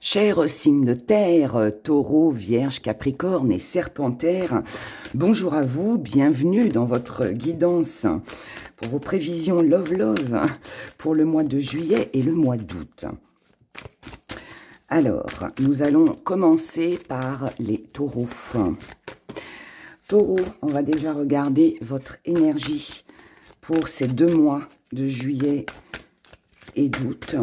Chers signes de terre, taureau, vierge, capricorne et serpentaire, bonjour à vous, bienvenue dans votre guidance pour vos prévisions Love pour le mois de juillet et le mois d'août. Alors, nous allons commencer par les taureaux. Taureau, on va déjà regarder votre énergie pour ces 2 mois de juillet et d'août.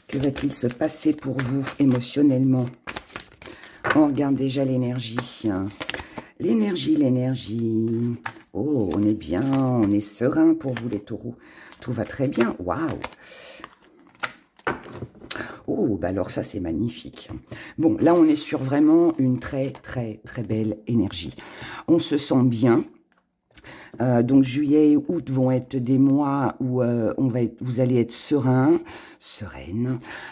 Que va-t-il se passer pour vous émotionnellement? On regarde déjà l'énergie. L'énergie. Oh, on est bien, on est serein pour vous les taureaux. Tout va très bien. Waouh! Oh, bah alors ça c'est magnifique. Bon, là on est sur vraiment une très belle énergie. On se sent bien. Donc juillet et août vont être des mois où vous allez être sereine.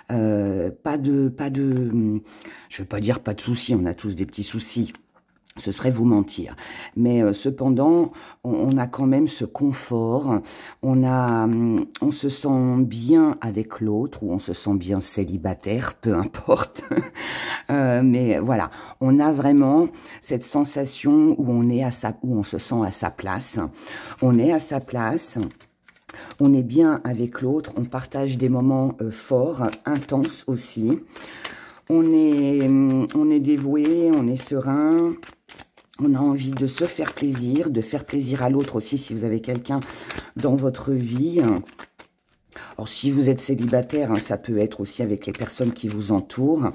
Pas de, je veux pas dire pas de soucis, on a tous des petits soucis. Ce serait vous mentir. Mais cependant, on a quand même ce confort. On se sent bien avec l'autre ou on se sent bien célibataire, peu importe. Mais voilà, on a vraiment cette sensation où on se sent à sa place. On est à sa place. On est bien avec l'autre. On partage des moments forts, intenses aussi. On est dévoué, on est serein. On a envie de se faire plaisir, de faire plaisir à l'autre aussi si vous avez quelqu'un dans votre vie. Alors si vous êtes célibataire, ça peut être aussi avec les personnes qui vous entourent.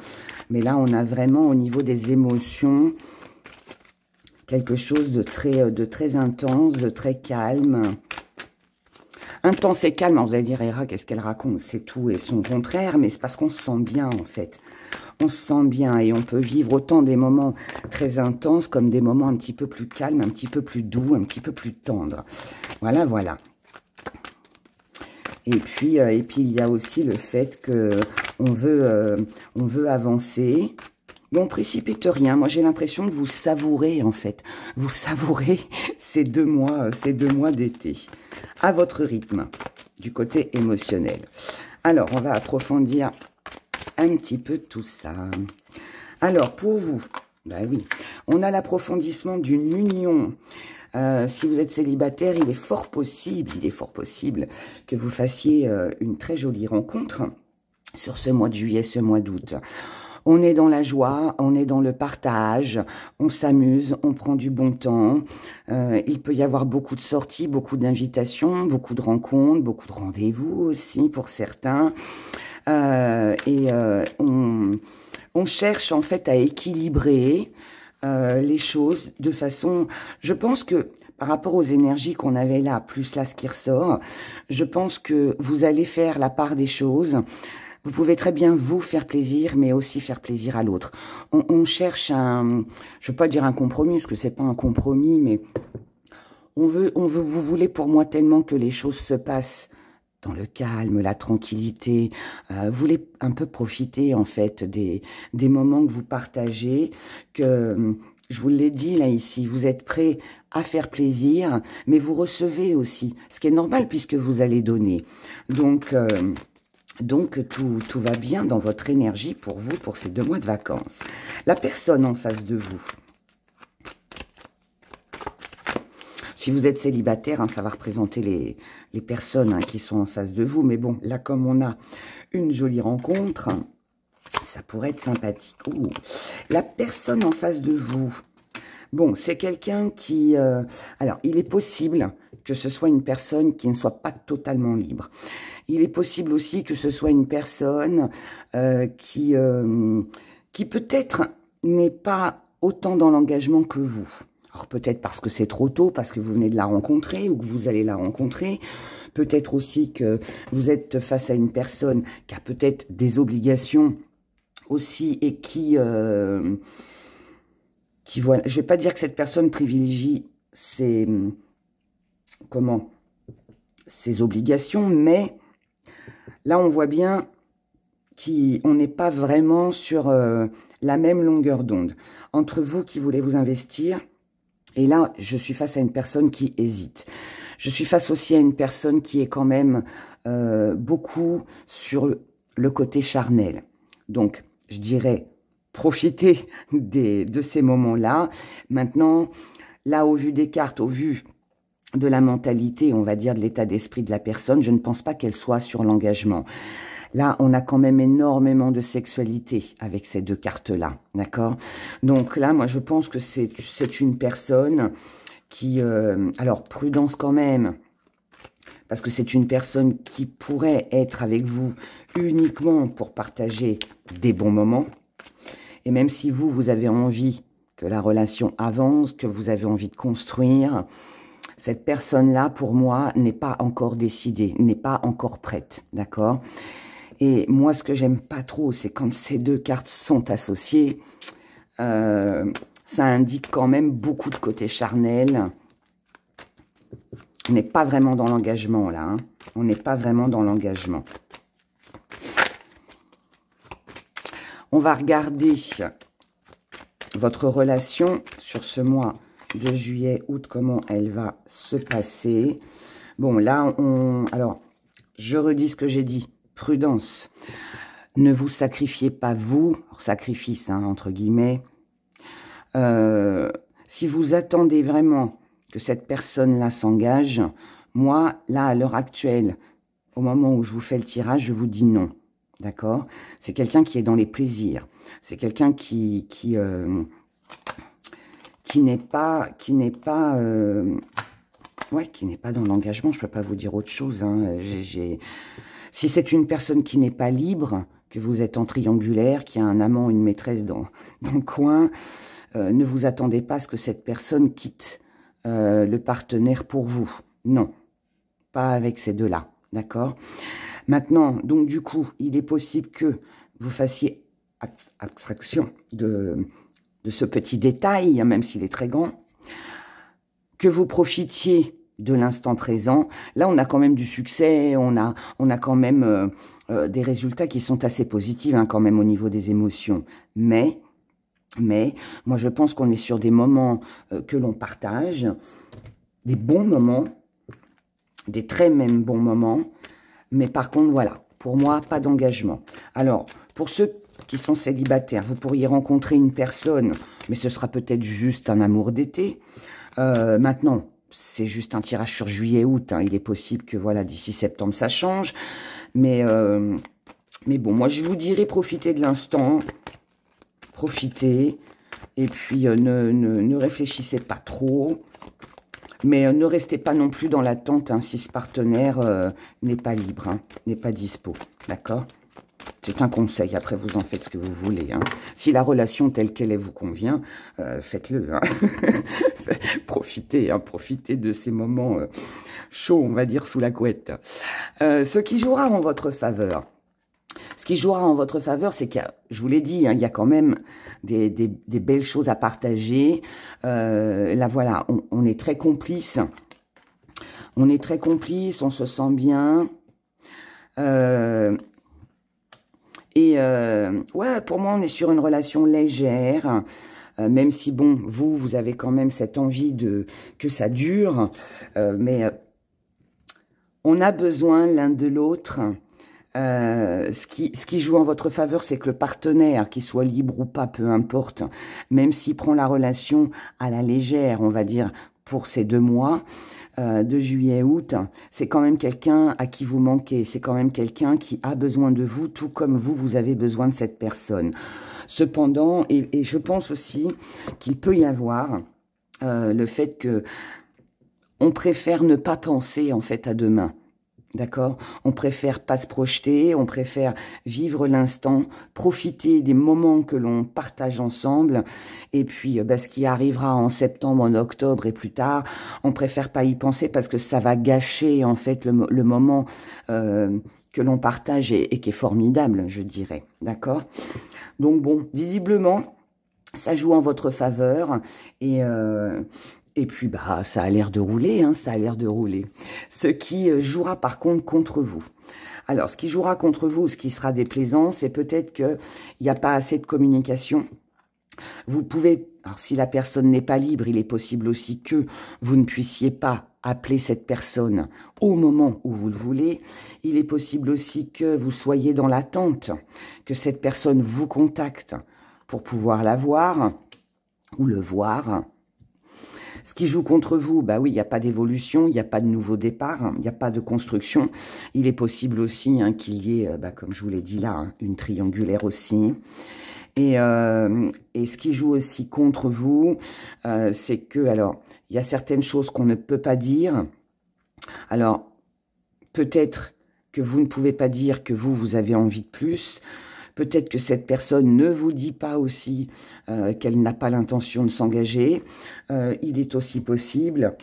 Mais là, on a vraiment au niveau des émotions quelque chose de très intense, de très calme. Intense et calme, alors vous allez dire, Héra, qu'est-ce qu'elle raconte? C'est tout et son contraire, mais c'est parce qu'on se sent bien en fait. On se sent bien et on peut vivre autant des moments très intenses comme des moments un petit peu plus calmes, un petit peu plus doux, un petit peu plus tendres. Voilà, voilà. Et puis il y a aussi le fait que on veut avancer. Bon, on précipite rien. Moi, j'ai l'impression que vous savourez, en fait. Vous savourez ces 2 mois d'été. À votre rythme, du côté émotionnel. Alors, on va approfondir un petit peu tout ça. Alors, pour vous, bah oui, on a l'approfondissement d'une union. Si vous êtes célibataire, il est fort possible que vous fassiez une très jolie rencontre sur ce mois de juillet, ce mois d'août. On est dans la joie, on est dans le partage, on s'amuse, on prend du bon temps. Il peut y avoir beaucoup de sorties, beaucoup d'invitations, beaucoup de rencontres, beaucoup de rendez-vous aussi pour certains. On cherche en fait à équilibrer les choses de façon... Je pense que par rapport aux énergies qu'on avait là, plus là ce qui ressort, je pense que vous allez faire la part des choses. Vous pouvez très bien vous faire plaisir, mais aussi faire plaisir à l'autre. On cherche un... Je ne veux pas dire un compromis, parce que c'est pas un compromis, mais vous voulez pour moi tellement que les choses se passent dans le calme, la tranquillité. Vous voulez un peu profiter, en fait, des moments que vous partagez, que... Je vous l'ai dit là ici, vous êtes prêts à faire plaisir, mais vous recevez aussi, ce qui est normal puisque vous allez donner. Donc tout va bien dans votre énergie pour vous, pour ces 2 mois de vacances. La personne en face de vous. Si vous êtes célibataire, ça va représenter les personnes qui sont en face de vous. Mais bon, là, comme on a une jolie rencontre, ça pourrait être sympathique. Ouh. La personne en face de vous. Bon, c'est quelqu'un qui... alors, il est possible que ce soit une personne qui ne soit pas totalement libre. Il est possible aussi que ce soit une personne qui peut-être n'est pas autant dans l'engagement que vous. Alors peut-être parce que c'est trop tôt, parce que vous venez de la rencontrer ou que vous allez la rencontrer. Peut-être aussi que vous êtes face à une personne qui a peut-être des obligations aussi et qui voilà. Je vais pas dire que cette personne privilégie ses obligations, mais là on voit bien qu'on n'est pas vraiment sur la même longueur d'onde. Entre vous qui voulez vous investir, et là je suis face à une personne qui hésite. Je suis face aussi à une personne qui est quand même beaucoup sur le côté charnel. Donc, je dirais, profitez de ces moments-là. Maintenant, là, au vu des cartes, au vu de la mentalité, on va dire, de l'état d'esprit de la personne, je ne pense pas qu'elle soit sur l'engagement. Là, on a quand même énormément de sexualité avec ces deux cartes-là, d'accord? Donc là, moi, je pense que c'est une personne qui... alors, prudence quand même, parce que c'est une personne qui pourrait être avec vous uniquement pour partager des bons moments. Et même si vous avez envie que la relation avance, que vous avez envie de construire, cette personne-là, pour moi, n'est pas encore décidée, n'est pas encore prête, d'accord? Et moi, ce que j'aime pas trop, c'est quand ces deux cartes sont associées, ça indique quand même beaucoup de côté charnel. On n'est pas vraiment dans l'engagement, là. Hein. On n'est pas vraiment dans l'engagement. On va regarder votre relation sur ce mois de juillet, août, comment elle va se passer. Bon, là, alors, je redis ce que j'ai dit. Prudence. Ne vous sacrifiez pas vous. Sacrifice, hein, entre guillemets. Si vous attendez vraiment que cette personne-là s'engage, moi, là, à l'heure actuelle, au moment où je vous fais le tirage, je vous dis non. D'accord? C'est quelqu'un qui est dans les plaisirs. C'est quelqu'un qui n'est pas dans l'engagement. Je peux pas vous dire autre chose. Hein. Si c'est une personne qui n'est pas libre, que vous êtes en triangulaire, qui a un amant, une maîtresse dans le coin, ne vous attendez pas à ce que cette personne quitte le partenaire pour vous. Non, pas avec ces deux-là. D'accord? Maintenant, donc du coup, il est possible que vous fassiez abstraction de ce petit détail, hein, même s'il est très grand, que vous profitiez de l'instant présent. Là, on a quand même du succès, on a quand même des résultats qui sont assez positifs, hein, quand même au niveau des émotions. Mais moi, je pense qu'on est sur des moments que l'on partage, des bons moments, des très même bons moments. Mais par contre, voilà, pour moi, pas d'engagement. Alors, pour ceux qui sont célibataires, vous pourriez rencontrer une personne, mais ce sera peut-être juste un amour d'été. Maintenant, c'est juste un tirage sur juillet-août. Hein. Il est possible que, voilà, d'ici septembre, ça change. Mais bon, moi, je vous dirais profitez de l'instant. Profitez. Et puis, ne réfléchissez pas trop. Mais ne restez pas non plus dans l'attente hein, si ce partenaire n'est pas libre, hein, n'est pas dispo. D'accord? C'est un conseil. Après, vous en faites ce que vous voulez. Hein. Si la relation telle qu'elle vous convient, faites-le. Hein. Profitez, hein, profitez de ces moments chauds, on va dire, sous la couette. Ce qui jouera en votre faveur. Ce qui jouera en votre faveur, c'est que, je vous l'ai dit, hein, il y a quand même des belles choses à partager. Là, voilà, on est très complices. On est très complices, on se sent bien. Ouais, pour moi, on est sur une relation légère. Même si, bon, vous avez quand même cette envie que ça dure. Mais on a besoin l'un de l'autre. Ce qui joue en votre faveur, c'est que le partenaire, qu'il soit libre ou pas, peu importe, même s'il prend la relation à la légère, on va dire, pour ces 2 mois de juillet-août, c'est quand même quelqu'un à qui vous manquez, c'est quand même quelqu'un qui a besoin de vous, tout comme vous avez besoin de cette personne. Cependant, et je pense aussi qu'il peut y avoir le fait que on préfère ne pas penser en fait à demain. D'accord? On préfère pas se projeter, on préfère vivre l'instant, profiter des moments que l'on partage ensemble. Et puis, ce qui arrivera en septembre, en octobre et plus tard, on préfère pas y penser parce que ça va gâcher en fait le moment que l'on partage et qui est formidable, je dirais. D'accord? Donc bon, visiblement, ça joue en votre faveur et puis, ça a l'air de rouler, hein, ça a l'air de rouler. Ce qui jouera par contre vous. Alors, ce qui jouera contre vous, ce qui sera déplaisant, c'est peut-être qu'il n'y a pas assez de communication. Vous pouvez alors si la personne n'est pas libre, il est possible aussi que vous ne puissiez pas appeler cette personne au moment où vous le voulez. Il est possible aussi que vous soyez dans l'attente, que cette personne vous contacte pour pouvoir la voir ou le voir. Ce qui joue contre vous, bah oui, il n'y a pas d'évolution, il n'y a pas de nouveau départ, il n'y a pas de construction. Il est possible aussi qu'il y ait, comme je vous l'ai dit là, une triangulaire aussi. Et ce qui joue aussi contre vous, c'est que, alors, il y a certaines choses qu'on ne peut pas dire. Alors, peut-être que vous ne pouvez pas dire que vous avez envie de plus. Peut-être que cette personne ne vous dit pas aussi qu'elle n'a pas l'intention de s'engager. Il est aussi possible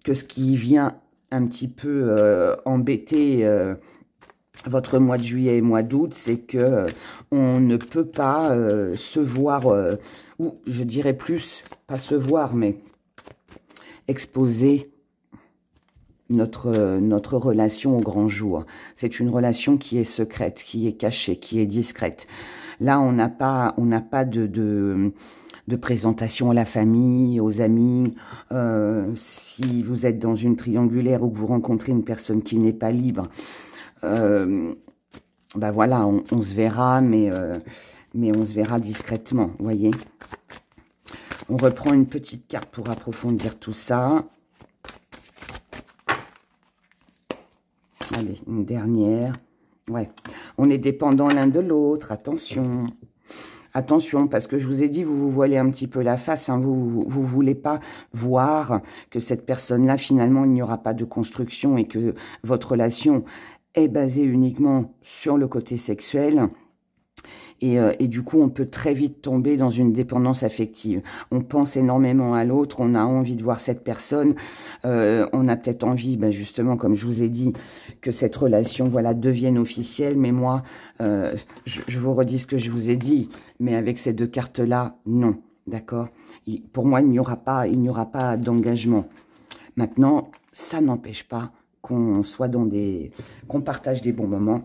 que ce qui vient un petit peu embêter votre mois de juillet et mois d'août, c'est que on ne peut pas se voir, ou je dirais plus, pas se voir, mais exposer notre relation au grand jour. C'est une relation qui est secrète, qui est cachée, qui est discrète. Là, on n'a pas de présentation à la famille, aux amis. Si vous êtes dans une triangulaire ou que vous rencontrez une personne qui n'est pas libre, voilà, on se verra, mais on se verra discrètement, vous voyez. On reprend une petite carte pour approfondir tout ça. Allez, une dernière. Ouais, on est dépendant l'un de l'autre, attention. Attention, parce que je vous ai dit, vous vous voilez un petit peu la face, vous voulez pas voir que cette personne-là, finalement, il n'y aura pas de construction et que votre relation est basée uniquement sur le côté sexuel. Et du coup, on peut très vite tomber dans une dépendance affective. On pense énormément à l'autre, on a envie de voir cette personne, on a peut-être envie, justement, comme je vous ai dit, que cette relation, voilà, devienne officielle. Mais moi, je vous redis ce que je vous ai dit, mais avec ces deux cartes-là, non, d'accord? Pour moi, il n'y aura pas d'engagement. Maintenant, ça n'empêche pas qu'on soit qu'on partage des bons moments.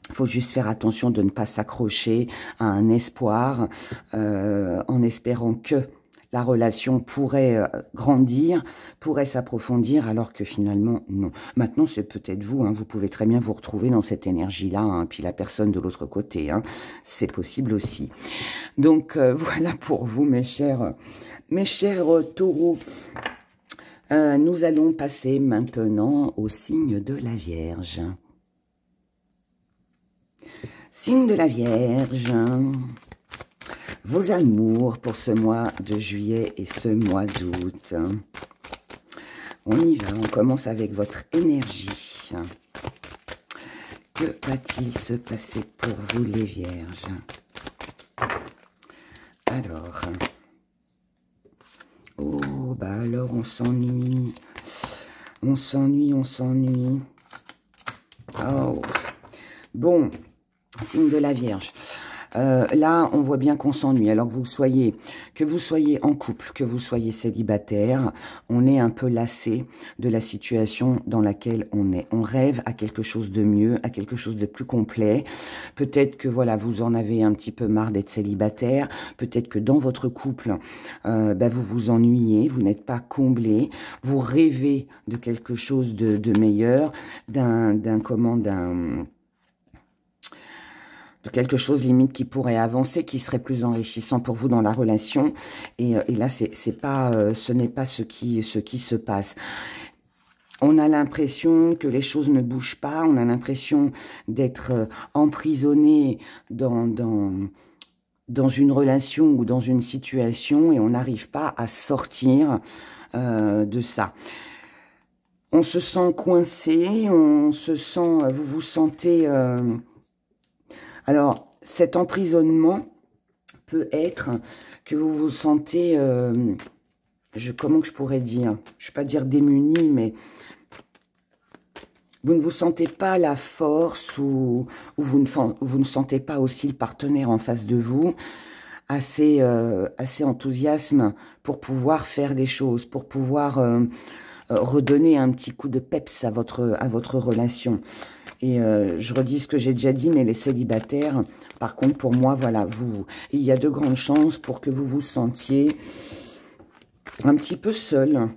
Il faut juste faire attention de ne pas s'accrocher à un espoir en espérant que la relation pourrait grandir, pourrait s'approfondir, alors que finalement, non. Maintenant, c'est peut-être vous, vous pouvez très bien vous retrouver dans cette énergie-là, puis la personne de l'autre côté, c'est possible aussi. Donc, voilà pour vous, mes chers taureaux. Nous allons passer maintenant au signe de la Vierge. Signe de la Vierge, vos amours pour ce mois de juillet et ce mois d'août. On y va, on commence avec votre énergie. Que va-t-il se passer pour vous les Vierges? Alors, alors on s'ennuie. On s'ennuie. Oh, bon. Signe de la Vierge. Là, on voit bien qu'on s'ennuie. Alors que vous soyez en couple, que vous soyez célibataire, on est un peu lassé de la situation dans laquelle on est. On rêve à quelque chose de mieux, à quelque chose de plus complet. Peut-être que voilà, vous en avez un petit peu marre d'être célibataire. Peut-être que dans votre couple, vous vous ennuyez, vous n'êtes pas comblé. Vous rêvez de quelque chose de meilleur, de quelque chose limite qui pourrait avancer, qui serait plus enrichissant pour vous dans la relation. Et là, ce n'est pas ce qui se passe. On a l'impression que les choses ne bougent pas. On a l'impression d'être emprisonné dans une relation ou dans une situation, et on n'arrive pas à sortir de ça. On se sent coincé, vous vous sentez... Alors, cet emprisonnement peut être que vous vous sentez, comment je pourrais dire, je ne vais pas dire démuni, mais vous ne vous sentez pas la force ou vous ne sentez pas aussi le partenaire en face de vous assez enthousiasme pour pouvoir faire des choses, pour pouvoir redonner un petit coup de peps à votre relation. Et je redis ce que j'ai déjà dit, mais les célibataires, par contre, pour moi, voilà, il y a de grandes chances pour que vous vous sentiez un petit peu seul.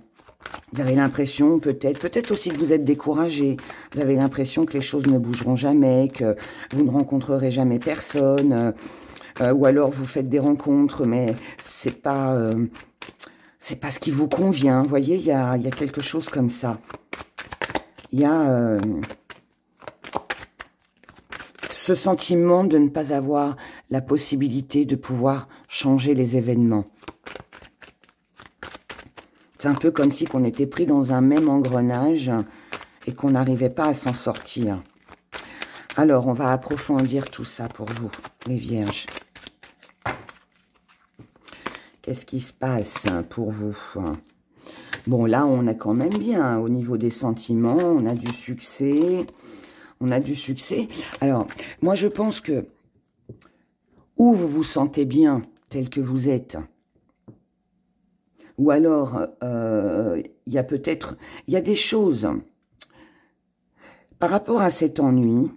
Vous avez l'impression, peut-être aussi que vous êtes découragé. Vous avez l'impression que les choses ne bougeront jamais, que vous ne rencontrerez jamais personne. Ou alors vous faites des rencontres, mais c'est pas ce qui vous convient. Vous voyez, il y a quelque chose comme ça. Il y a ce sentiment de ne pas avoir la possibilité de pouvoir changer les événements. C'est un peu comme si on était pris dans un même engrenage et qu'on n'arrivait pas à s'en sortir. Alors, on va approfondir tout ça pour vous, les vierges. Qu'est-ce qui se passe pour vous? Bon, là, on a quand même bien au niveau des sentiments. On a du succès. On a du succès. Alors, moi, je pense que ou vous vous sentez bien tel que vous êtes, ou alors, il y a des choses par rapport à cet ennui,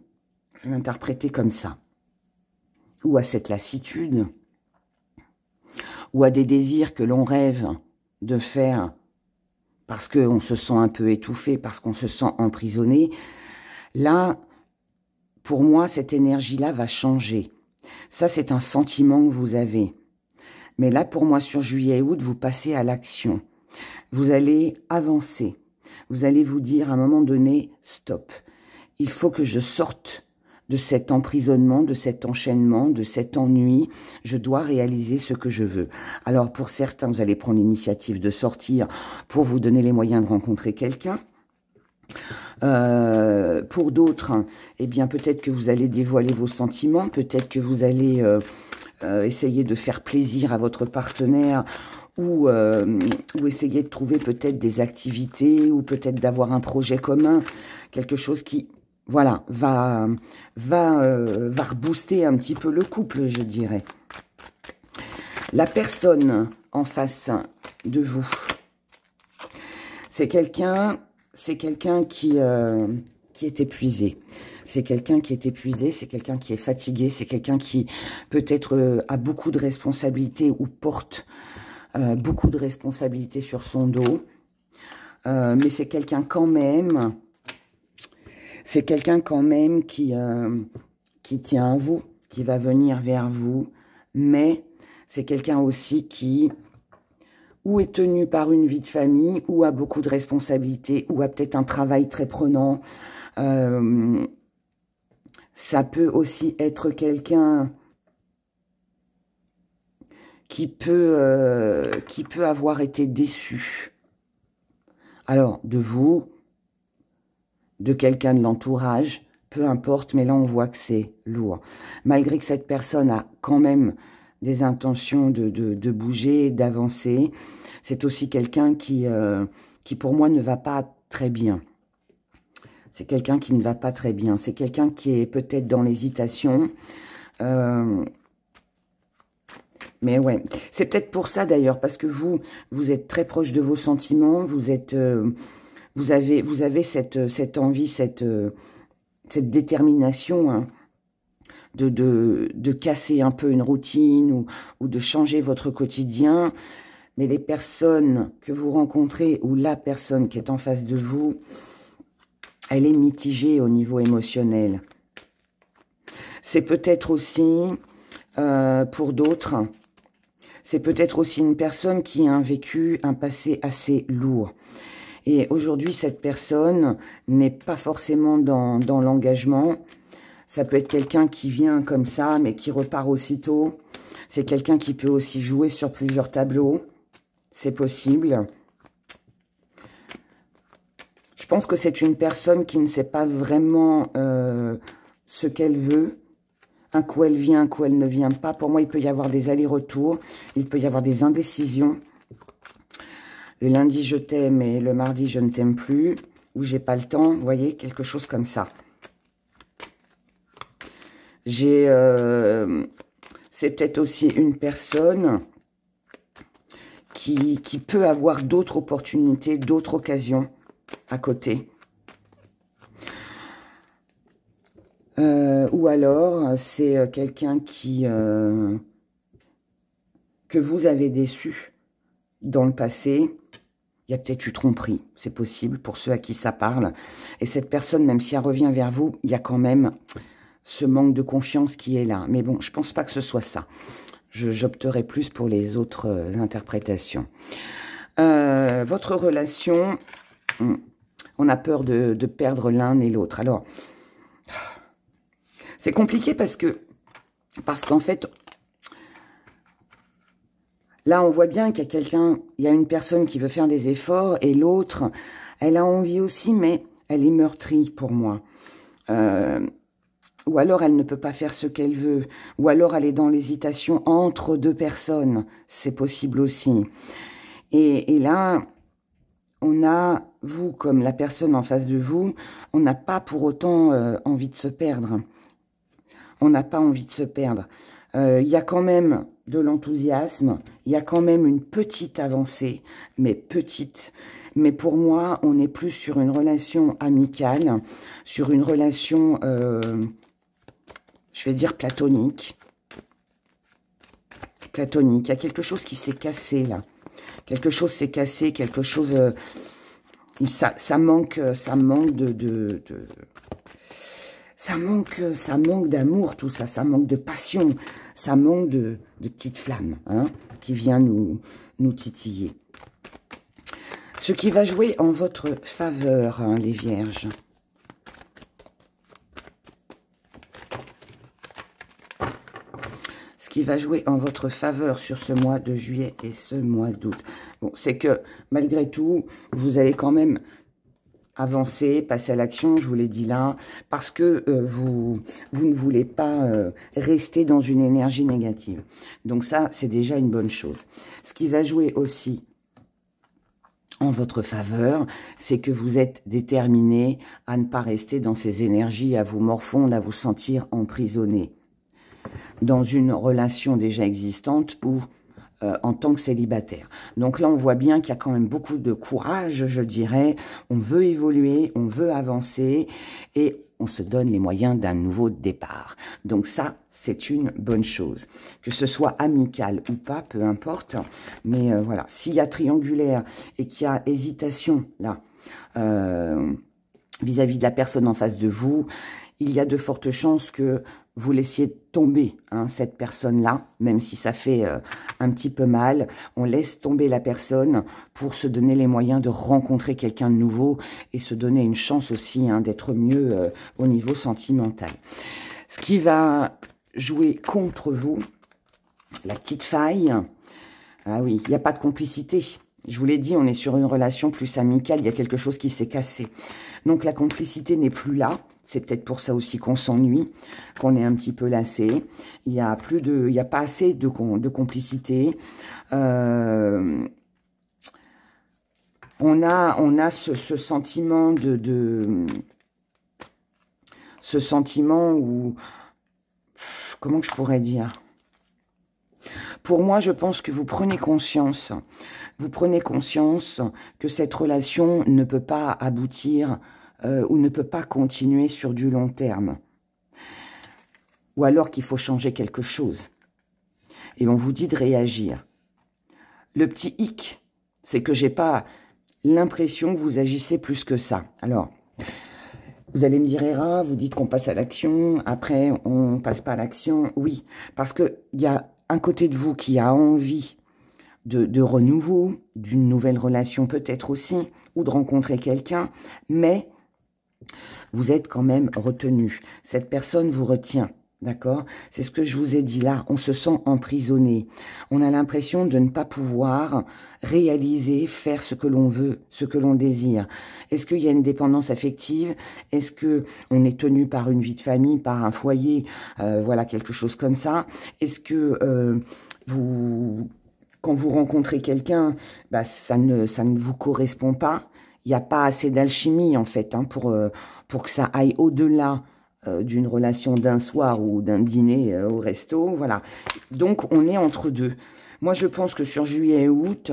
je vais l'interpréter comme ça, ou à cette lassitude, ou à des désirs que l'on rêve de faire parce qu'on se sent un peu étouffé, parce qu'on se sent emprisonné. Là, pour moi, cette énergie-là va changer. Ça, c'est un sentiment que vous avez. Mais là, pour moi, sur juillet-août, vous passez à l'action. Vous allez avancer. Vous allez vous dire à un moment donné, stop. Il faut que je sorte de cet emprisonnement, de cet enchaînement, de cet ennui. Je dois réaliser ce que je veux. Alors, pour certains, vous allez prendre l'initiative de sortir pour vous donner les moyens de rencontrer quelqu'un. Pour d'autres, eh bien, peut-être que vous allez dévoiler vos sentiments. Peut-être que vous allez essayer de faire plaisir à votre partenaire ou essayer de trouver peut-être des activités ou peut-être d'avoir un projet commun, quelque chose qui, voilà, va rebooster un petit peu le couple, je dirais. La personne en face de vous, c'est quelqu'un qui est épuisé. C'est quelqu'un qui est épuisé, c'est quelqu'un qui est fatigué, c'est quelqu'un qui peut-être a beaucoup de responsabilités ou porte beaucoup de responsabilités sur son dos. Mais c'est quelqu'un quand même, qui tient à vous, qui va venir vers vous. Mais c'est quelqu'un aussi qui ou est tenu par une vie de famille, ou a beaucoup de responsabilités, ou a peut-être un travail très prenant. Ça peut aussi être quelqu'un qui peut avoir été déçu. Alors, de vous, de quelqu'un de l'entourage, peu importe, mais là on voit que c'est lourd. Malgré que cette personne a quand même des intentions de bouger, d'avancer, c'est aussi quelqu'un qui pour moi ne va pas très bien. C'est quelqu'un qui ne va pas très bien. C'est quelqu'un qui est peut-être dans l'hésitation. Mais ouais, c'est peut-être pour ça d'ailleurs, parce que vous êtes très proche de vos sentiments, vous avez cette envie, cette détermination, hein, de casser un peu une routine ou de changer votre quotidien. Mais les personnes que vous rencontrez ou la personne qui est en face de vous, elle est mitigée au niveau émotionnel. C'est peut-être aussi, pour d'autres, c'est peut-être aussi une personne qui a vécu un passé assez lourd. Et aujourd'hui, cette personne n'est pas forcément dans l'engagement. Ça peut être quelqu'un qui vient comme ça, mais qui repart aussitôt. C'est quelqu'un qui peut aussi jouer sur plusieurs tableaux. C'est possible. Je pense que c'est une personne qui ne sait pas vraiment ce qu'elle veut. Un coup elle vient, un coup elle ne vient pas. Pour moi, il peut y avoir des allers-retours. Il peut y avoir des indécisions. Le lundi, je t'aime et le mardi, je ne t'aime plus. Ou j'ai pas le temps. Vous voyez, quelque chose comme ça. C'est peut-être aussi une personne qui peut avoir d'autres opportunités, d'autres occasions à côté. Ou alors, c'est quelqu'un que vous avez déçu dans le passé. Il y a peut-être eu tromperie, c'est possible, pour ceux à qui ça parle. Et cette personne, même si elle revient vers vous, il y a quand même ce manque de confiance qui est là. Mais bon, je pense pas que ce soit ça. J'opterai plus pour les autres interprétations. Votre relation, on a peur de perdre l'un et l'autre. Alors, c'est compliqué parce qu'en fait, là, on voit bien qu'il y a il y a une personne qui veut faire des efforts et l'autre, elle a envie aussi, mais elle est meurtrie pour moi. Ou alors, elle ne peut pas faire ce qu'elle veut. Ou alors, elle est dans l'hésitation entre deux personnes. C'est possible aussi. Et là, on a, vous, comme la personne en face de vous, on n'a pas pour autant envie de se perdre. On n'a pas envie de se perdre. Il y a quand même de l'enthousiasme, il y a quand même une petite avancée, mais petite. Mais pour moi, on est plus sur une relation amicale, sur une relation, je vais dire platonique. Platonique. Il y a quelque chose qui s'est cassé là. Quelque chose s'est cassé, quelque chose... ça manque ça manque d'amour, tout ça. Ça manque de passion. Ça manque de petites flammes, hein, qui vient nous titiller. Ce qui va jouer en votre faveur, hein, les vierges. Ce qui va jouer en votre faveur sur ce mois de juillet et ce mois d'août. Bon, c'est que, malgré tout, vous allez quand même avancer, passer à l'action, je vous l'ai dit là, parce que vous ne voulez pas rester dans une énergie négative. Donc ça, c'est déjà une bonne chose. Ce qui va jouer aussi en votre faveur, c'est que vous êtes déterminé à ne pas rester dans ces énergies, à vous morfondre, à vous sentir emprisonné dans une relation déjà existante ou en tant que célibataire. Donc là, on voit bien qu'il y a quand même beaucoup de courage, je dirais. On veut évoluer, on veut avancer et on se donne les moyens d'un nouveau départ. Donc ça, c'est une bonne chose. Que ce soit amical ou pas, peu importe. Mais voilà, s'il y a triangulaire et qu'il y a hésitation là, vis-à-vis de la personne en face de vous, il y a de fortes chances que vous laissiez tomber cette personne-là, même si ça fait un petit peu mal. On laisse tomber la personne pour se donner les moyens de rencontrer quelqu'un de nouveau et se donner une chance aussi d'être mieux au niveau sentimental. Ce qui va jouer contre vous, la petite faille, ah oui, il n'y a pas de complicité. Je vous l'ai dit, on est sur une relation plus amicale, il y a quelque chose qui s'est cassé. Donc la complicité n'est plus là. C'est peut-être pour ça aussi qu'on s'ennuie, qu'on est un petit peu lassé. Il n'y a pas assez de complicité. On a ce sentiment ce sentiment où, comment je pourrais dire? Pour moi, je pense que vous prenez conscience que cette relation ne peut pas aboutir ou ne peut pas continuer sur du long terme. Ou alors qu'il faut changer quelque chose. Et on vous dit de réagir. Le petit hic, c'est que j'ai pas l'impression que vous agissez plus que ça. Alors, vous allez me dire, Héra, vous dites qu'on passe à l'action, après on passe pas à l'action. Oui, parce qu'il y a un côté de vous qui a envie de renouveau, d'une nouvelle relation peut-être aussi, ou de rencontrer quelqu'un, mais vous êtes quand même retenu. Cette personne vous retient, d'accord? C'est ce que je vous ai dit là, on se sent emprisonné. On a l'impression de ne pas pouvoir réaliser, faire ce que l'on veut, ce que l'on désire. Est-ce qu'il y a une dépendance affective? Est-ce que on est tenu par une vie de famille, par un foyer? Voilà, quelque chose comme ça. Est-ce que quand vous rencontrez quelqu'un, bah, ça ne vous correspond pas? Il n'y a pas assez d'alchimie, en fait, pour que ça aille au-delà d'une relation d'un soir ou d'un dîner au resto. Voilà. Donc, on est entre deux. Moi, je pense que sur juillet et août,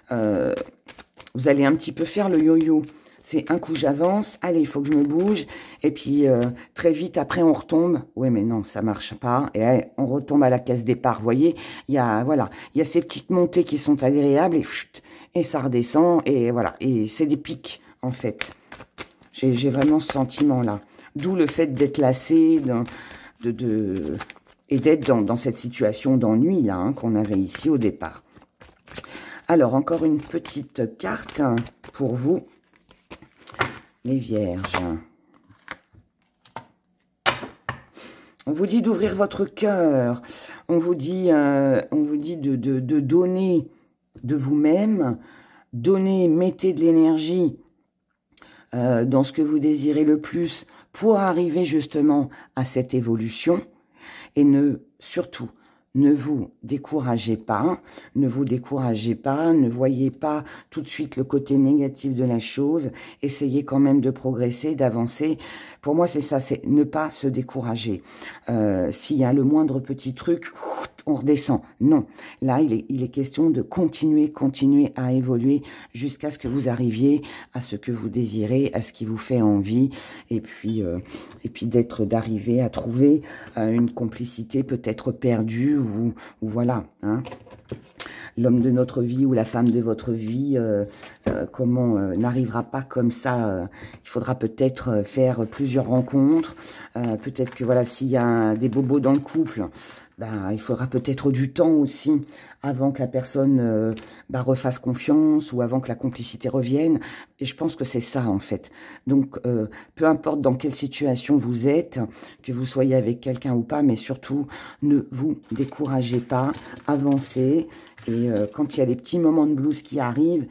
vous allez un petit peu faire le yo-yo. C'est un coup j'avance, allez, il faut que je me bouge. Et puis, très vite, après, on retombe. Oui, mais non, ça marche pas. Et allez, on retombe à la case départ. Vous voyez, il y a, voilà, il y a ces petites montées qui sont agréables et ça redescend. Et voilà, et c'est des pics, en fait. J'ai vraiment ce sentiment-là. D'où le fait d'être lassé et d'être dans cette situation d'ennui là hein, qu'on avait ici au départ. Alors, encore une petite carte pour vous, les Vierges. On vous dit d'ouvrir votre cœur. On vous dit de donner de vous-même. Donnez, mettez de l'énergie dans ce que vous désirez le plus pour arriver justement à cette évolution. Et surtout, ne vous découragez pas, ne voyez pas tout de suite le côté négatif de la chose, essayez quand même de progresser, d'avancer. Pour moi, c'est ça, c'est ne pas se décourager. S'il y a le moindre petit truc, on redescend. Non, là, il est question de continuer à évoluer jusqu'à ce que vous arriviez à ce que vous désirez, à ce qui vous fait envie, et puis d'arriver à trouver une complicité peut-être perdue, ou voilà, hein. L'homme de notre vie ou la femme de votre vie, n'arrivera pas comme ça. Il faudra peut-être faire plusieurs rencontres. Peut-être que voilà, s'il y a des bobos dans le couple, il faudra peut-être du temps aussi avant que la personne refasse confiance ou avant que la complicité revienne. Et je pense que c'est ça, en fait. Donc, peu importe dans quelle situation vous êtes, que vous soyez avec quelqu'un ou pas, mais surtout, ne vous découragez pas, avancez. Et quand il y a des petits moments de blues qui arrivent,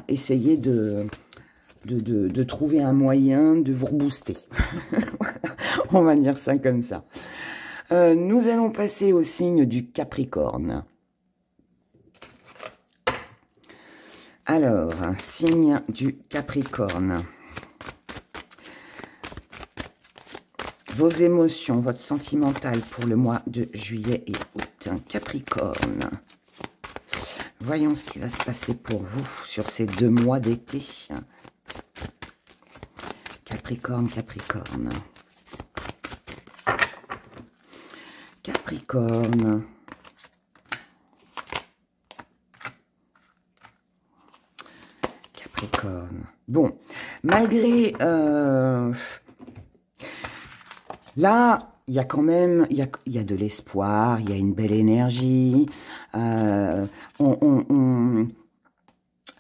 essayez de trouver un moyen de vous rebooster. Voilà, on va dire ça comme ça. Nous allons passer au signe du Capricorne. Alors, signe du Capricorne. Vos émotions, votre sentimental pour le mois de juillet et août. Capricorne. Voyons ce qui va se passer pour vous sur ces 2 mois d'été. Capricorne, Capricorne. Capricorne. Capricorne. Bon, malgré... là, il y a quand même... Il y a de l'espoir, il y a une belle énergie.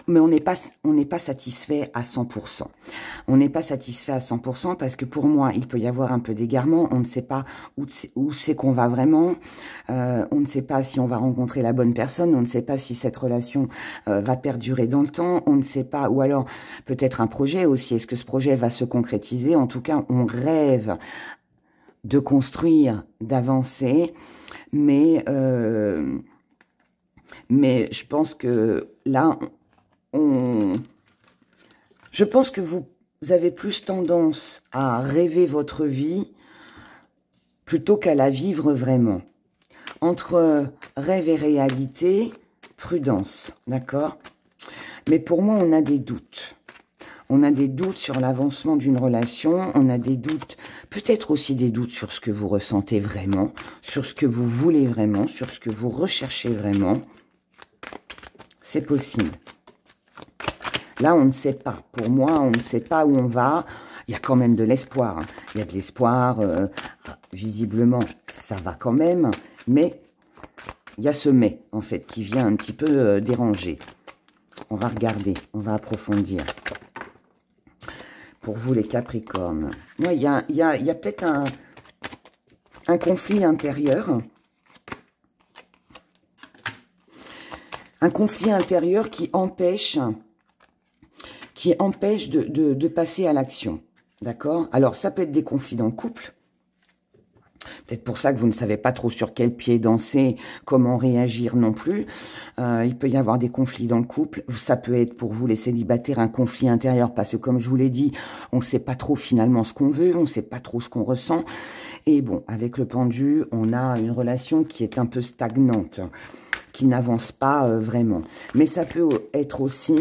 Mais on n'est pas satisfait à 100%. On n'est pas satisfait à 100% parce que pour moi, il peut y avoir un peu d'égarement. On ne sait pas où c'est qu'on va vraiment. On ne sait pas si on va rencontrer la bonne personne. On ne sait pas si cette relation va perdurer dans le temps. On ne sait pas. Ou alors, peut-être un projet aussi. Est-ce que ce projet va se concrétiser? En tout cas, on rêve de construire, d'avancer. Mais je pense que là... Je pense que vous avez plus tendance à rêver votre vie plutôt qu'à la vivre vraiment. Entre rêve et réalité, prudence, d'accord? Mais pour moi, on a des doutes. On a des doutes sur l'avancement d'une relation, on a des doutes, peut-être aussi des doutes sur ce que vous ressentez vraiment, sur ce que vous voulez vraiment, sur ce que vous recherchez vraiment. C'est possible. Là, on ne sait pas. Pour moi, on ne sait pas où on va. Il y a quand même de l'espoir. Hein. Il y a de l'espoir. Visiblement, ça va quand même. Mais il y a ce mais, en fait, qui vient un petit peu déranger. On va regarder. On va approfondir. Pour vous, les Capricornes. Moi, il y a peut-être un conflit intérieur. Un conflit intérieur qui empêche de passer à l'action, d'accord? Alors, ça peut être des conflits dans le couple. Peut-être pour ça que vous ne savez pas trop sur quel pied danser, comment réagir non plus. Il peut y avoir des conflits dans le couple. Ça peut être pour vous, les célibataires, un conflit intérieur parce que, comme je vous l'ai dit, on ne sait pas trop finalement ce qu'on veut, on ne sait pas trop ce qu'on ressent. Et bon, avec le pendu, on a une relation qui est un peu stagnante, qui n'avance pas vraiment. Mais ça peut être aussi...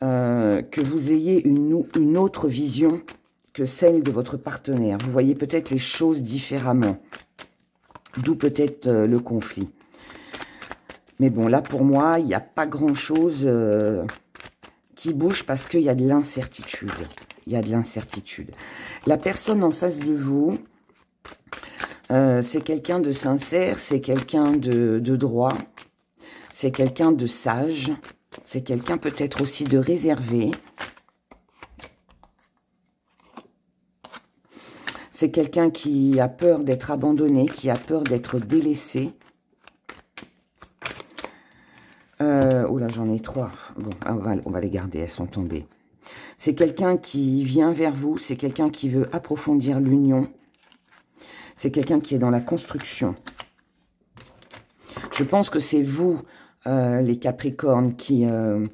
que vous ayez une autre vision que celle de votre partenaire. Vous voyez peut-être les choses différemment. D'où peut-être le conflit. Mais bon, là, pour moi, il n'y a pas grand-chose qui bouge parce qu'il y a de l'incertitude. Il y a de l'incertitude. La personne en face de vous, c'est quelqu'un de sincère, c'est quelqu'un de droit, c'est quelqu'un de sage, c'est quelqu'un peut-être aussi de réservé. C'est quelqu'un qui a peur d'être abandonné, qui a peur d'être délaissé. Oh là, j'en ai 3. Bon, on va les garder, elles sont tombées. C'est quelqu'un qui vient vers vous, c'est quelqu'un qui veut approfondir l'union. C'est quelqu'un qui est dans la construction. Je pense que c'est vous, les Capricornes, qui ne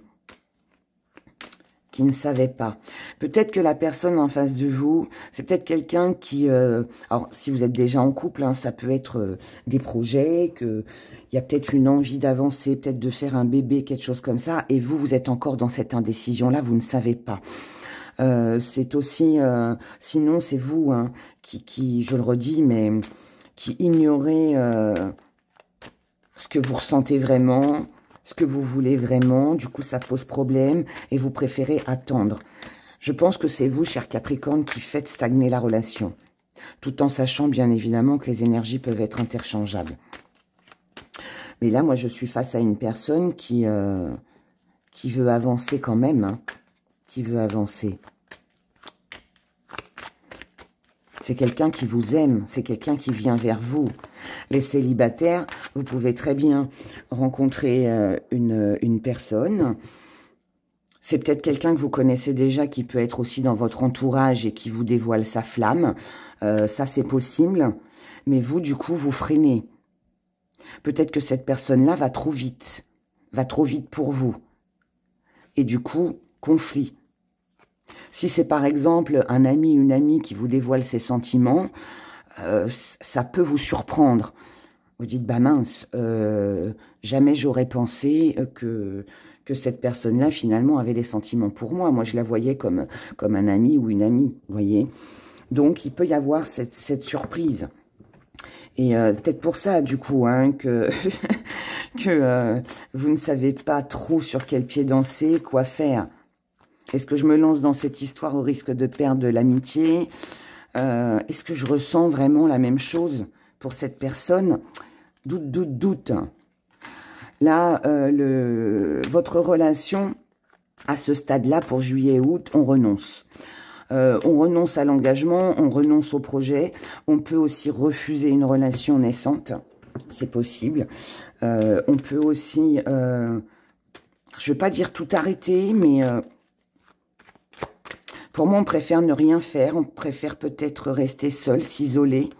savait pas. Peut-être que la personne en face de vous, c'est peut-être quelqu'un qui... alors, si vous êtes déjà en couple, hein, ça peut être des projets, il y a peut-être une envie d'avancer, peut-être de faire un bébé, quelque chose comme ça, et vous, vous êtes encore dans cette indécision-là, vous ne savez pas. C'est aussi... sinon, c'est vous hein, qui, je le redis, mais qui ignorez ce que vous ressentez vraiment, ce que vous voulez vraiment, du coup ça pose problème et vous préférez attendre. Je pense que c'est vous, cher Capricorne, qui faites stagner la relation, tout en sachant bien évidemment que les énergies peuvent être interchangeables. Mais là, moi, je suis face à une personne qui veut avancer quand même, hein, qui veut avancer. C'est quelqu'un qui vous aime, c'est quelqu'un qui vient vers vous. Les célibataires, vous pouvez très bien rencontrer une personne. C'est peut-être quelqu'un que vous connaissez déjà qui peut être aussi dans votre entourage et qui vous dévoile sa flamme. Ça, c'est possible. Mais vous, du coup, vous freinez. Peut-être que cette personne-là va trop vite pour vous. Et du coup, conflit. Si c'est par exemple un ami, une amie qui vous dévoile ses sentiments, ça peut vous surprendre. Vous dites, bah mince, jamais j'aurais pensé que cette personne-là, finalement, avait des sentiments pour moi. Moi, je la voyais comme un ami ou une amie, vous voyez. Donc, il peut y avoir cette surprise. Et peut-être pour ça, du coup, hein, que vous ne savez pas trop sur quel pied danser, quoi faire. Est-ce que je me lance dans cette histoire au risque de perdre de l'amitié? Est-ce que je ressens vraiment la même chose pour cette personne? Doute, doute, doute. Là, votre relation, à ce stade-là, pour juillet et août, on renonce. On renonce à l'engagement, on renonce au projet. On peut aussi refuser une relation naissante. C'est possible. On peut aussi, je ne veux pas dire tout arrêter, mais... pour moi, on préfère ne rien faire, on préfère peut-être rester seul, s'isoler,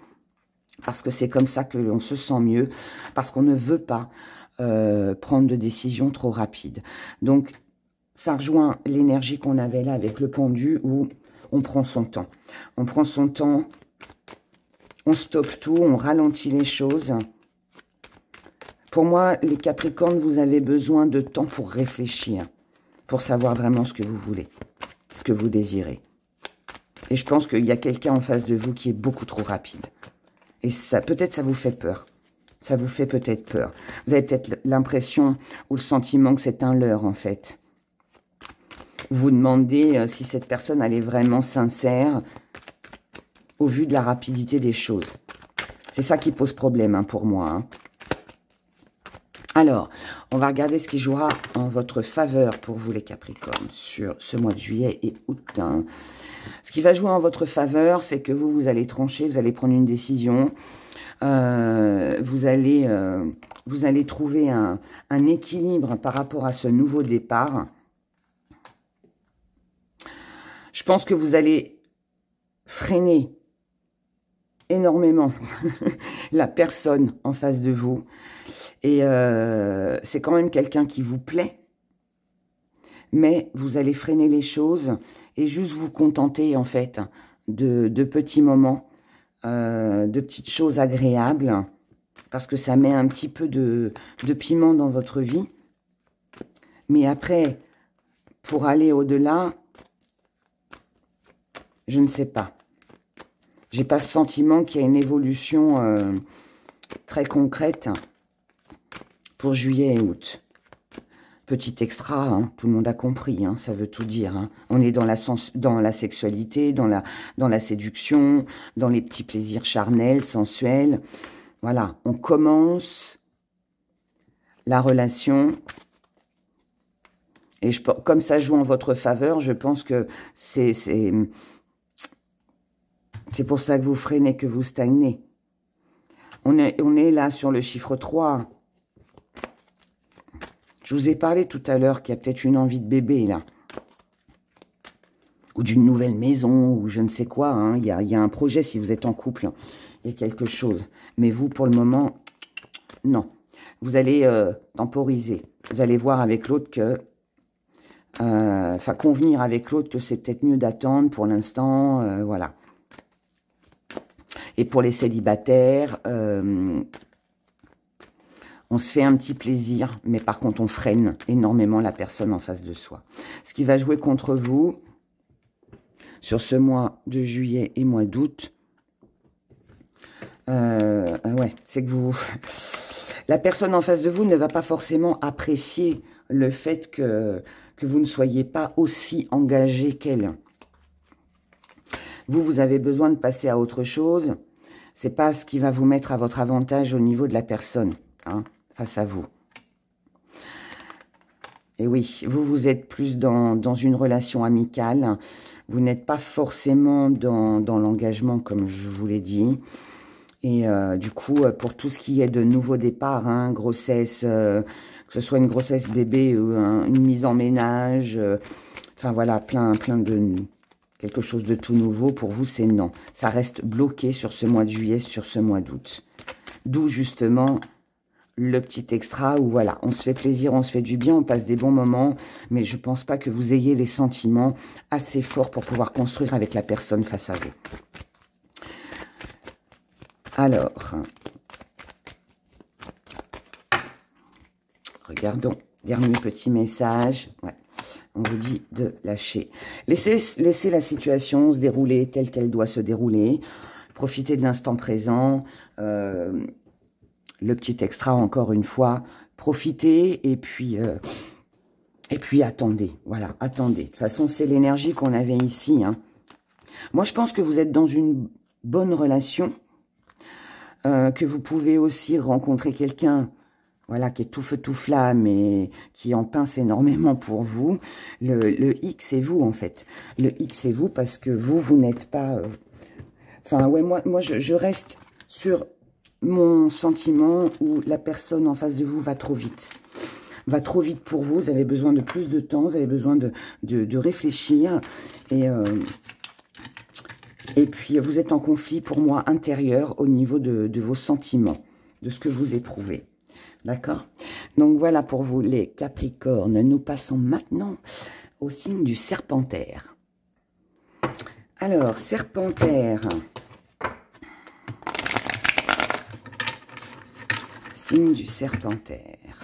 parce que c'est comme ça que l'on se sent mieux, parce qu'on ne veut pas prendre de décisions trop rapides. Donc, ça rejoint l'énergie qu'on avait là avec le pendu, où on prend son temps. On prend son temps, on stoppe tout, on ralentit les choses. Pour moi, les Capricornes, vous avez besoin de temps pour réfléchir, pour savoir vraiment ce que vous voulez, ce que vous désirez. Et je pense qu'il y a quelqu'un en face de vous qui est beaucoup trop rapide. Et ça, peut-être ça vous fait peur. Ça vous fait peut-être peur. Vous avez peut-être l'impression ou le sentiment que c'est un leurre, en fait. Vous vous demandez si cette personne, elle est vraiment sincère au vu de la rapidité des choses. C'est ça qui pose problème hein, pour moi. Hein. Alors, on va regarder ce qui jouera en votre faveur pour vous, les Capricornes, sur ce mois de juillet et août. Hein. Ce qui va jouer en votre faveur, c'est que vous allez trancher, vous allez prendre une décision. Vous allez trouver un équilibre par rapport à ce nouveau départ. Je pense que vous allez freiner énormément la personne en face de vous. Et c'est quand même quelqu'un qui vous plaît. Mais vous allez freiner les choses et juste vous contenter, en fait, de petits moments, de petites choses agréables, parce que ça met un petit peu de piment dans votre vie. Mais après, pour aller au-delà, je ne sais pas. J'ai pas ce sentiment qu'il y a une évolution très concrète pour juillet et août. Petit extra, hein, tout le monde a compris, hein, ça veut tout dire. Hein. On est dans la sexualité, dans la séduction, dans les petits plaisirs charnels, sensuels. Voilà, on commence la relation. Et comme ça joue en votre faveur, je pense que c'est pour ça que vous freinez, que vous stagnez. On est là sur le chiffre 3. Je vous ai parlé tout à l'heure qu'il y a peut-être une envie de bébé, là. Ou d'une nouvelle maison, ou je ne sais quoi. Hein. Il y a un projet si vous êtes en couple. Hein. Il y a quelque chose. Mais vous, pour le moment, non. Vous allez temporiser. Vous allez voir avec l'autre que... Enfin, convenir avec l'autre que c'est peut-être mieux d'attendre pour l'instant. Voilà. Et pour les célibataires... on se fait un petit plaisir, mais par contre, on freine énormément la personne en face de soi. Ce qui va jouer contre vous sur ce mois de juillet et mois d'août, ouais, c'est que la personne en face de vous ne va pas forcément apprécier le fait que vous ne soyez pas aussi engagé qu'elle. Vous avez besoin de passer à autre chose. C'est pas ce qui va vous mettre à votre avantage au niveau de la personne, hein, face à vous. Et oui, vous êtes plus dans une relation amicale. Vous n'êtes pas forcément dans l'engagement, comme je vous l'ai dit. Et du coup, pour tout ce qui est de nouveau départ, hein, grossesse, que ce soit une grossesse bébé ou une mise en ménage, enfin voilà, plein de... quelque chose de tout nouveau, pour vous, c'est non. Ça reste bloqué sur ce mois de juillet, sur ce mois d'août. D'où justement... le petit extra où voilà, on se fait plaisir, on se fait du bien, on passe des bons moments, mais je pense pas que vous ayez les sentiments assez forts pour pouvoir construire avec la personne face à vous. Alors, regardons, dernier petit message. Ouais, on vous dit de lâcher. Laissez la situation se dérouler telle qu'elle doit se dérouler. Profitez de l'instant présent. Le petit extra, encore une fois, profitez et puis attendez. Voilà, attendez. De toute façon, c'est l'énergie qu'on avait ici. Hein. Moi, je pense que vous êtes dans une bonne relation, que vous pouvez aussi rencontrer quelqu'un, voilà, qui est tout feu tout flamme et qui en pince énormément pour vous. Le X, c'est vous, en fait. Le X, c'est vous parce que vous n'êtes pas... Enfin, ouais, moi je reste sur... mon sentiment où la personne en face de vous va trop vite. Va trop vite pour vous. Vous avez besoin de plus de temps. Vous avez besoin de réfléchir. Et puis, vous êtes en conflit, pour moi, intérieur au niveau de vos sentiments, de ce que vous éprouvez. D'accord? Donc, voilà pour vous, les Capricornes. Nous passons maintenant au signe du Serpentaire. Alors, Serpentaire... signe du Serpentaire.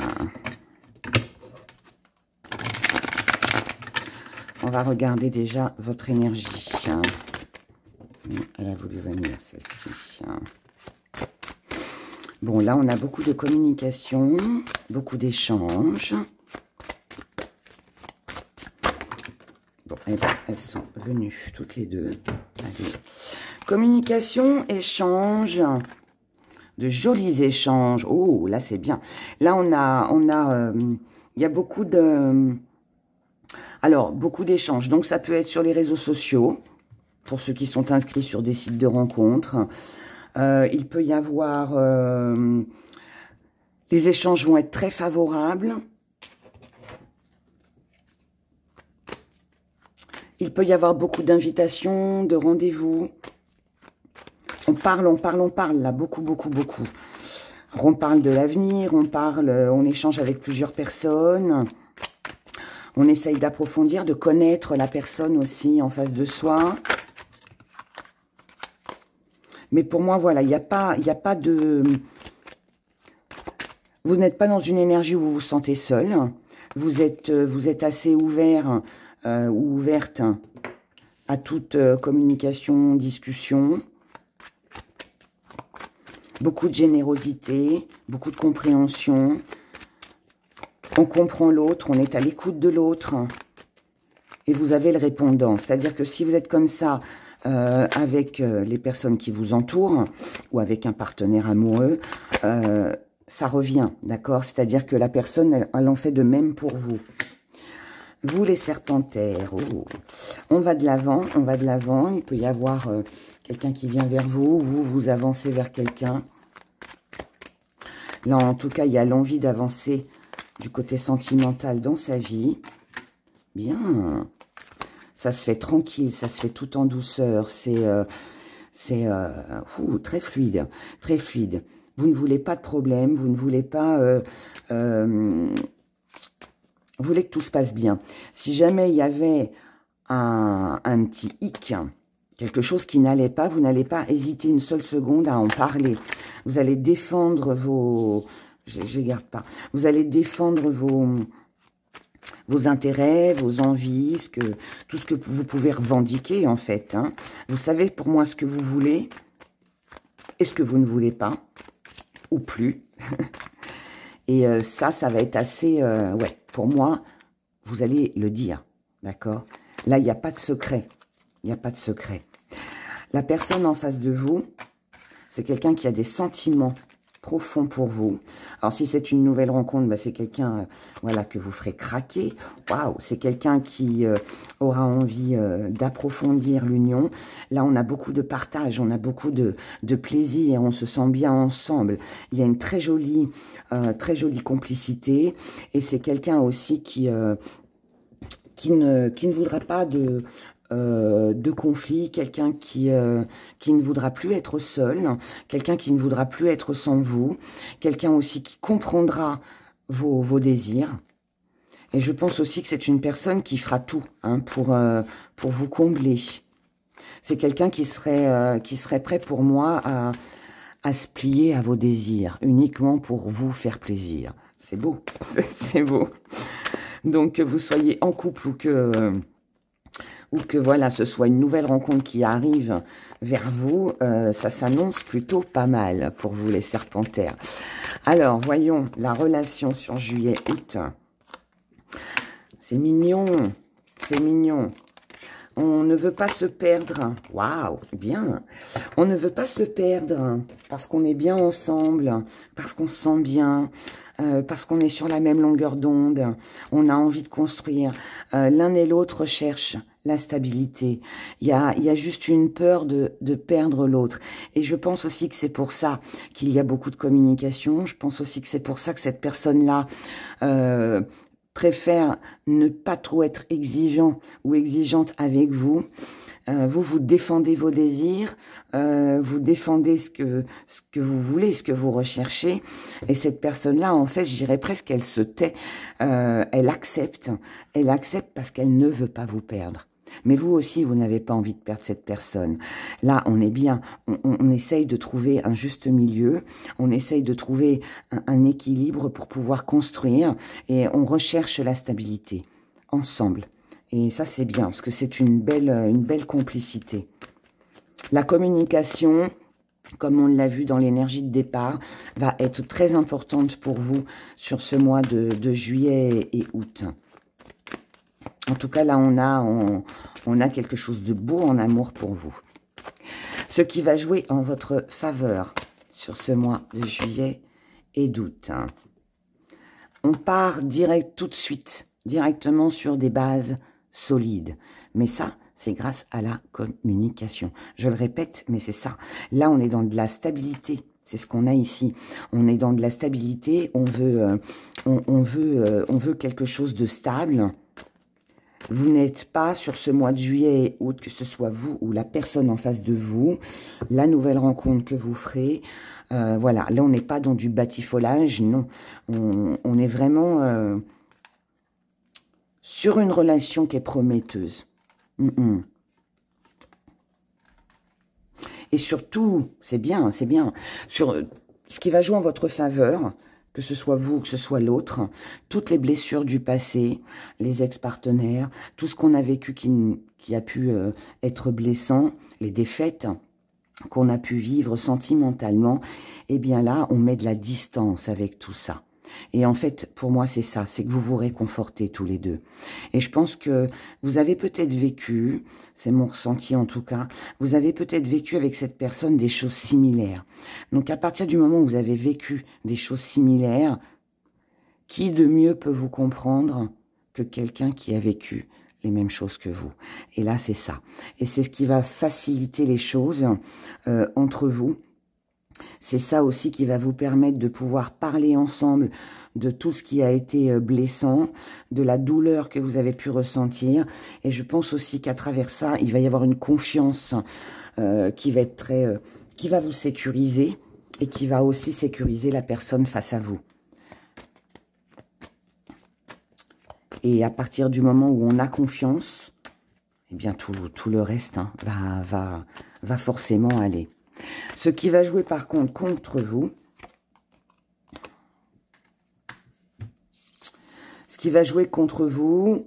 On va regarder déjà votre énergie. Elle a voulu venir, celle-ci. Bon, là, on a beaucoup de communication, beaucoup d'échanges. Bon, eh ben, elles sont venues toutes les deux. Allez. Communication, échange... de jolis échanges. Oh, là, c'est bien. Là, il y a beaucoup de... Alors, beaucoup d'échanges. Donc, ça peut être sur les réseaux sociaux, pour ceux qui sont inscrits sur des sites de rencontres. Il peut y avoir... les échanges vont être très favorables. Il peut y avoir beaucoup d'invitations, de rendez-vous. On parle, là, beaucoup. On parle de l'avenir, on échange avec plusieurs personnes. On essaye d'approfondir, de connaître la personne aussi en face de soi. Mais pour moi, voilà, il n'y a pas de... Vous n'êtes pas dans une énergie où vous vous sentez seul. vous êtes assez ouvert ou ouverte à toute communication, discussion. Beaucoup de générosité, beaucoup de compréhension. On comprend l'autre, on est à l'écoute de l'autre. Et vous avez le répondant. C'est-à-dire que si vous êtes comme ça avec les personnes qui vous entourent ou avec un partenaire amoureux, ça revient, d'accord? C'est-à-dire que la personne, elle en fait de même pour vous. Vous, les serpentaires, oh. On va de l'avant, on va de l'avant. Il peut y avoir quelqu'un qui vient vers vous, vous avancez vers quelqu'un. Là, en tout cas, il y a l'envie d'avancer du côté sentimental dans sa vie. Bien. Ça se fait tranquille, ça se fait tout en douceur. C'est très fluide, très fluide. Vous ne voulez pas de problème, vous ne voulez pas... vous voulez que tout se passe bien. Si jamais il y avait un petit hic, quelque chose qui n'allait pas, vous n'allez pas hésiter une seule seconde à en parler. Vous allez défendre vos... Je garde pas. Vous allez défendre vos intérêts, vos envies, tout ce que vous pouvez revendiquer, en fait. Hein. Vous savez, pour moi, ce que vous voulez et ce que vous ne voulez pas, ou plus. Et ça va être assez... ouais, pour moi, vous allez le dire, d'accord? Là, il n'y a pas de secret. Il n'y a pas de secret. La personne en face de vous, c'est quelqu'un qui a des sentiments profonds pour vous. Alors, si c'est une nouvelle rencontre, bah, c'est quelqu'un voilà, que vous ferez craquer. Waouh, c'est quelqu'un qui aura envie d'approfondir l'union. Là, on a beaucoup de partage, on a beaucoup de plaisir, on se sent bien ensemble. Il y a une très jolie complicité. Et c'est quelqu'un aussi qui ne voudra pas de conflit, quelqu'un qui ne voudra plus être seul, quelqu'un qui ne voudra plus être sans vous, quelqu'un aussi qui comprendra vos désirs. Et je pense aussi que c'est une personne qui fera tout hein, pour vous combler. C'est quelqu'un qui serait prêt pour moi à se plier à vos désirs, uniquement pour vous faire plaisir. C'est beau, c'est beau. Donc, que vous soyez en couple ou que voilà, ce soit une nouvelle rencontre qui arrive vers vous, ça s'annonce plutôt pas mal pour vous les serpentaires. Alors, voyons la relation sur juillet-août. C'est mignon, c'est mignon. On ne veut pas se perdre. Waouh, bien. On ne veut pas se perdre parce qu'on est bien ensemble, parce qu'on se sent bien, parce qu'on est sur la même longueur d'onde. On a envie de construire. L'un et l'autre cherchent la stabilité. Il y a juste une peur de perdre l'autre. Et je pense aussi que c'est pour ça qu'il y a beaucoup de communication. Je pense aussi que c'est pour ça que cette personne-là préfère ne pas trop être exigeant ou exigeante avec vous. Vous défendez vos désirs, vous défendez ce que vous voulez, ce que vous recherchez. Et cette personne-là, en fait, je dirais presque qu'elle se tait. Elle accepte parce qu'elle ne veut pas vous perdre. Mais vous aussi, vous n'avez pas envie de perdre cette personne. Là, on est bien, on essaye de trouver un juste milieu, on essaye de trouver un équilibre pour pouvoir construire et on recherche la stabilité ensemble. Et ça, c'est bien, parce que c'est une belle complicité. La communication, comme on l'a vu dans l'énergie de départ, va être très importante pour vous sur ce mois de juillet et août. En tout cas, là, on a quelque chose de beau en amour pour vous. Ce qui va jouer en votre faveur sur ce mois de juillet et d'août. On part tout de suite, directement sur des bases solides. Mais ça, c'est grâce à la communication. Je le répète, mais c'est ça. Là, on est dans de la stabilité. C'est ce qu'on a ici. On est dans de la stabilité. On veut quelque chose de stable. Vous n'êtes pas sur ce mois de juillet et août, que ce soit vous ou la personne en face de vous, la nouvelle rencontre que vous ferez. Voilà, là on n'est pas dans du batifolage, non. On est vraiment sur une relation qui est prometteuse. Et surtout, c'est bien, sur ce qui va jouer en votre faveur, que ce soit vous ou que ce soit l'autre, toutes les blessures du passé, les ex-partenaires, tout ce qu'on a vécu qui a pu être blessant, les défaites qu'on a pu vivre sentimentalement, eh bien là, on met de la distance avec tout ça. Et en fait, pour moi, c'est ça, c'est que vous vous réconfortez tous les deux. Et je pense que vous avez peut-être vécu, c'est mon ressenti en tout cas, vous avez peut-être vécu avec cette personne des choses similaires. Donc à partir du moment où vous avez vécu des choses similaires, qui de mieux peut vous comprendre que quelqu'un qui a vécu les mêmes choses que vous? Et là, c'est ça. Et c'est ce qui va faciliter les choses entre vous. C'est ça aussi qui va vous permettre de pouvoir parler ensemble de tout ce qui a été blessant, de la douleur que vous avez pu ressentir. Et je pense aussi qu'à travers ça, il va y avoir une confiance qui va être qui va vous sécuriser et qui va aussi sécuriser la personne face à vous. Et à partir du moment où on a confiance, eh bien tout le reste hein, va forcément aller. Ce qui va jouer par contre vous, ce qui va jouer contre vous,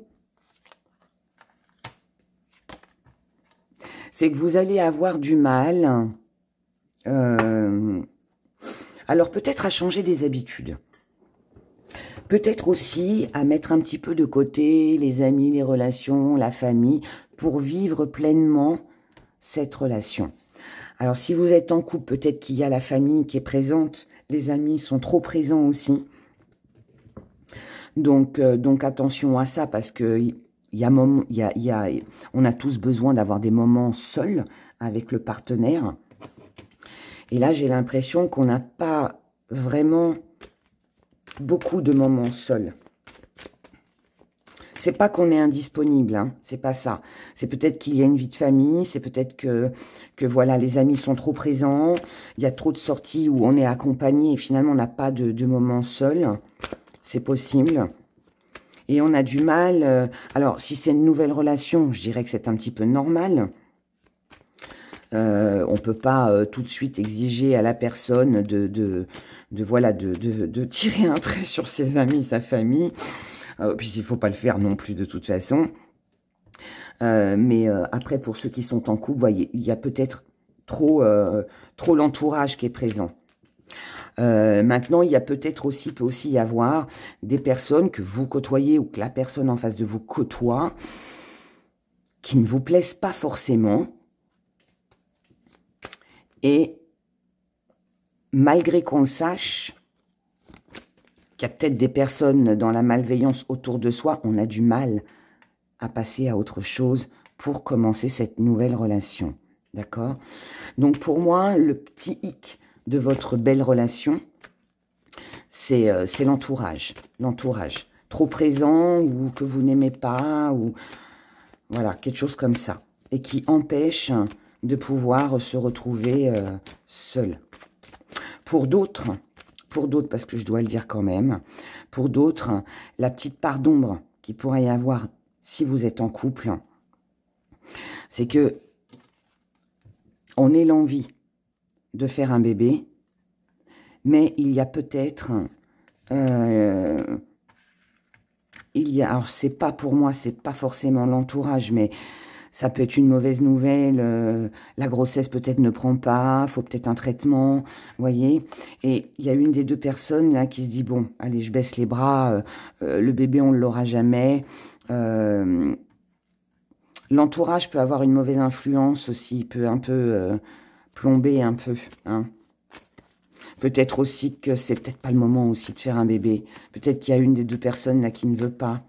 c'est que vous allez avoir du mal, alors peut-être à changer des habitudes. Peut-être aussi à mettre un petit peu de côté les amis, les relations, la famille, pour vivre pleinement cette relation. Alors, si vous êtes en couple, peut-être qu'il y a la famille qui est présente. Les amis sont trop présents aussi. Donc attention à ça, parce que on a tous besoin d'avoir des moments seuls avec le partenaire. Et là, j'ai l'impression qu'on n'a pas vraiment beaucoup de moments seuls. C'est pas qu'on est indisponible, hein, c'est pas ça. C'est peut-être qu'il y a une vie de famille, c'est peut-être que voilà, les amis sont trop présents, il y a trop de sorties où on est accompagné et finalement on n'a pas de moments seuls. C'est possible. Et on a du mal, alors si c'est une nouvelle relation, je dirais que c'est un petit peu normal. On peut pas tout de suite exiger à la personne de tirer un trait sur ses amis, sa famille. Puis il ne faut pas le faire non plus de toute façon. Mais après, pour ceux qui sont en couple, vous voyez, il y a peut-être trop l'entourage qui est présent. Maintenant, il y a peut-être aussi, peut aussi y avoir des personnes que vous côtoyez ou que la personne en face de vous côtoie qui ne vous plaisent pas forcément. Et malgré qu'on le sache, qu'il y a peut-être des personnes dans la malveillance autour de soi, on a du mal à passer à autre chose pour commencer cette nouvelle relation. D'accord? Donc pour moi, le petit hic de votre belle relation, c'est l'entourage. L'entourage. Trop présent ou que vous n'aimez pas, ou voilà, quelque chose comme ça. Et qui empêche de pouvoir se retrouver seul. Pour d'autres, parce que je dois le dire quand même, pour d'autres, la petite part d'ombre qu'il pourrait y avoir si vous êtes en couple, c'est que on ait l'envie de faire un bébé, mais il y a peut-être, alors c'est pas pour moi, c'est pas forcément l'entourage, mais ça peut être une mauvaise nouvelle, la grossesse peut-être ne prend pas, faut peut-être un traitement, vous voyez. Et il y a une des deux personnes là qui se dit, bon, allez, je baisse les bras, le bébé on ne l'aura jamais. L'entourage peut avoir une mauvaise influence aussi, peut un peu plomber un peu. Hein. Peut-être aussi que c'est peut-être pas le moment aussi de faire un bébé. Peut-être qu'il y a une des deux personnes là qui ne veut pas,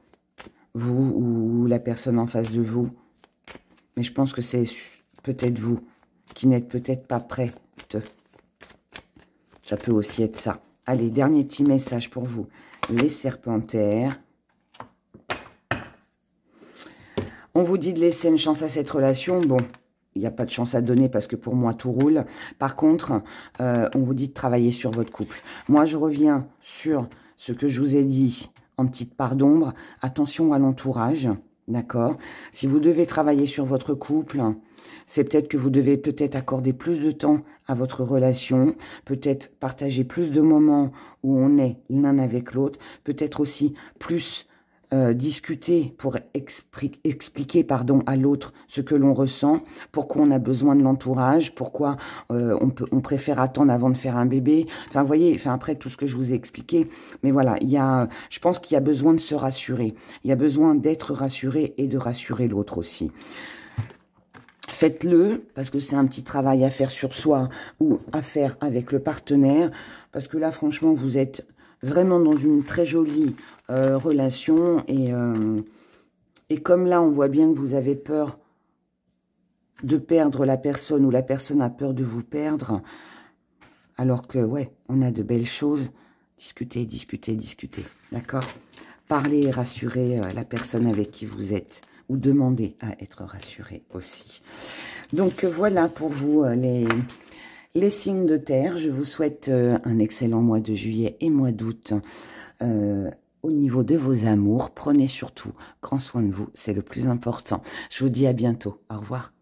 vous ou la personne en face de vous. Mais je pense que c'est peut-être vous qui n'êtes peut-être pas prête. Ça peut aussi être ça. Allez, dernier petit message pour vous. Les serpentaires. On vous dit de laisser une chance à cette relation. Bon, il n'y a pas de chance à donner parce que pour moi, tout roule. Par contre, on vous dit de travailler sur votre couple. Moi, je reviens sur ce que je vous ai dit en petite part d'ombre. Attention à l'entourage. D'accord. Si vous devez travailler sur votre couple, C'est peut-être que vous devez peut-être accorder plus de temps à votre relation, peut-être partager plus de moments où on est l'un avec l'autre, peut-être aussi plus discuter pour expliquer à l'autre ce que l'on ressent, pourquoi on a besoin de l'entourage, pourquoi on préfère attendre avant de faire un bébé. Enfin, vous voyez, enfin, après tout ce que je vous ai expliqué, mais voilà, je pense qu'il y a besoin de se rassurer. Il y a besoin d'être rassuré et de rassurer l'autre aussi. Faites-le, parce que c'est un petit travail à faire sur soi ou à faire avec le partenaire, parce que là, franchement, vous êtes vraiment dans une très jolie relation. Et comme là, on voit bien que vous avez peur de perdre la personne ou la personne a peur de vous perdre, alors que, ouais, on a de belles choses. Discutez, discutez, discutez, d'accord? Parlez et rassurez la personne avec qui vous êtes, ou demandez à être rassuré aussi. Donc, voilà pour vous les signes de terre. Je vous souhaite un excellent mois de juillet et mois d'août au niveau de vos amours. Prenez surtout grand soin de vous, c'est le plus important. Je vous dis à bientôt. Au revoir.